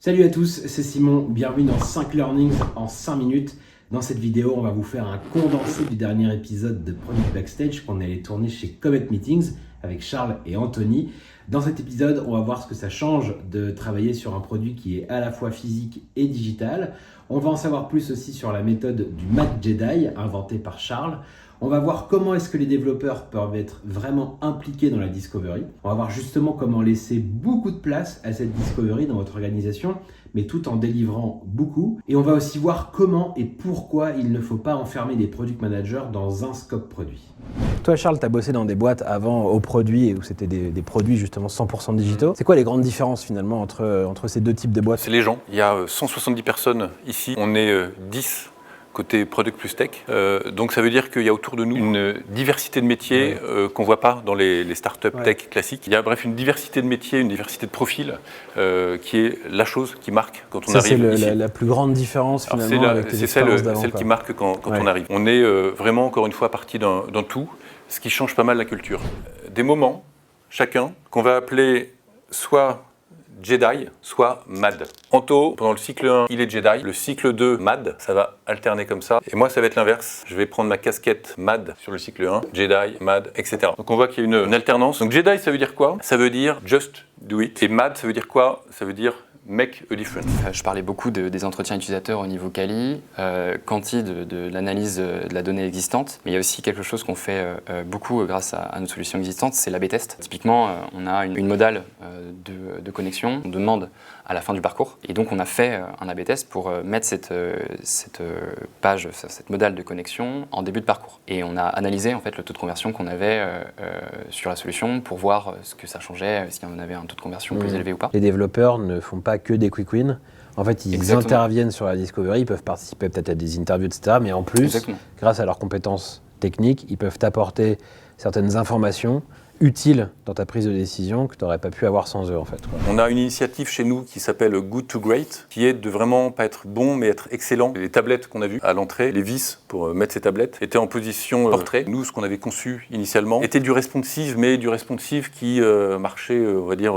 Salut à tous, c'est Simon, bienvenue dans 5 Learnings en 5 minutes. Dans cette vidéo, on va vous faire un condensé du dernier épisode de Product Backstage qu'on allait tourner chez Comet Meetings avec Charles et Anthony. Dans cet épisode, on va voir ce que ça change de travailler sur un produit qui est à la fois physique et digital. On va en savoir plus aussi sur la méthode du Mad Jedi inventée par Charles. On va voir comment est-ce que les développeurs peuvent être vraiment impliqués dans la discovery. On va voir justement comment laisser beaucoup de place à cette discovery dans votre organisation, mais tout en délivrant beaucoup. Et on va aussi voir comment et pourquoi il ne faut pas enfermer des product managers dans un scope produit. Toi Charles, tu as bossé dans des boîtes avant au produit, où c'était des produits justement 100% digitaux. C'est quoi les grandes différences finalement entre ces deux types de boîtes? C'est les gens. Il y a 170 personnes ici, on est 10 côté Product plus Tech. Donc ça veut dire qu'il y a autour de nous une diversité de métiers qu'on ne voit pas dans les startups tech classiques. Il y a bref une diversité de métiers, une diversité de profils qui est la chose qui marque quand on arrive ici. C'est la plus grande différence finalement. C'est celle qui marque quand on arrive. On est vraiment encore une fois parti d'un tout, ce qui change pas mal la culture. Des moments, chacun, qu'on va appeler soit Jedi, soit Mad. Anto, pendant le cycle 1, il est Jedi. Le cycle 2, Mad, ça va alterner comme ça. Et moi, ça va être l'inverse. Je vais prendre ma casquette Mad sur le cycle 1, Jedi, Mad, etc. Donc on voit qu'il y a une alternance. Donc Jedi, ça veut dire quoi? Ça veut dire just do it. Et Mad, ça veut dire quoi? Ça veut dire make a difference. Je parlais beaucoup des entretiens utilisateurs au niveau quali, quanti de l'analyse de la donnée existante, mais il y a aussi quelque chose qu'on fait beaucoup grâce à nos solutions existantes, c'est l'A/B test. Typiquement, on a une modale de connexion, on demande à la fin du parcours, et donc on a fait un A/B test pour mettre cette page, cette modale de connexion en début de parcours. Et on a analysé en fait le taux de conversion qu'on avait sur la solution pour voir ce que ça changeait, s'il y en avait un taux de conversion plus élevé ou pas. Les développeurs ne font pas que des quick wins. En fait, ils interviennent sur la discovery, ils peuvent participer peut-être à des interviews, etc. Mais en plus, grâce à leurs compétences techniques, ils peuvent t'apporter certaines informations utiles dans ta prise de décision que tu n'aurais pas pu avoir sans eux en fait. On a une initiative chez nous qui s'appelle Good to Great, qui est de vraiment pas être bon mais être excellent. Les tablettes qu'on a vues à l'entrée, les vis pour mettre ces tablettes, étaient en position portrait. Nous, ce qu'on avait conçu initialement était du responsive, mais du responsive qui marchait, on va dire,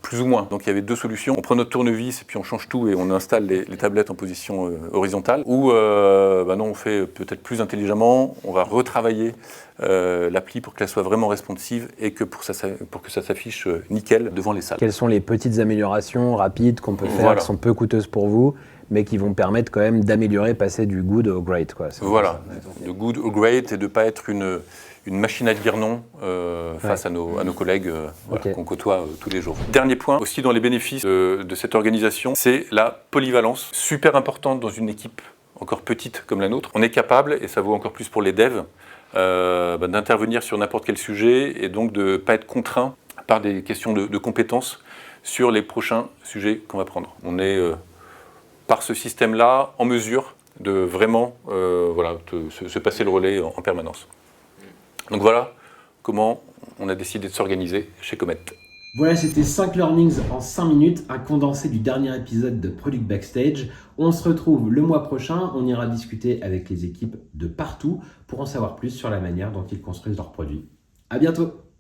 plus ou moins. Donc il y avait deux solutions. On prend notre tournevis et puis on change tout et on installe les tablettes en position horizontale. Ou non, on fait peut-être plus intelligemment, on va retravailler l'appli pour qu'elle soit vraiment responsive et que pour que ça s'affiche nickel devant les salles. Quelles sont les petites améliorations rapides qu'on peut faire, qui sont peu coûteuses pour vous, mais qui vont permettre quand même d'améliorer, passer du good au great, quoi. Voilà, de good au great et de ne pas être une machine à dire non face à nos collègues qu'on côtoie tous les jours. Dernier point, aussi dans les bénéfices de cette organisation, c'est la polyvalence, super importante dans une équipe encore petite comme la nôtre. On est capable, et ça vaut encore plus pour les devs, d'intervenir sur n'importe quel sujet et donc de ne pas être contraint par des questions de compétences sur les prochains sujets qu'on va prendre. On est, par ce système-là, en mesure de vraiment se passer le relais en permanence. Donc voilà comment on a décidé de s'organiser chez Comet. Voilà, c'était 5 Learnings en 5 minutes, un condensé du dernier épisode de Product Backstage. On se retrouve le mois prochain, on ira discuter avec les équipes de partout pour en savoir plus sur la manière dont ils construisent leurs produits. À bientôt!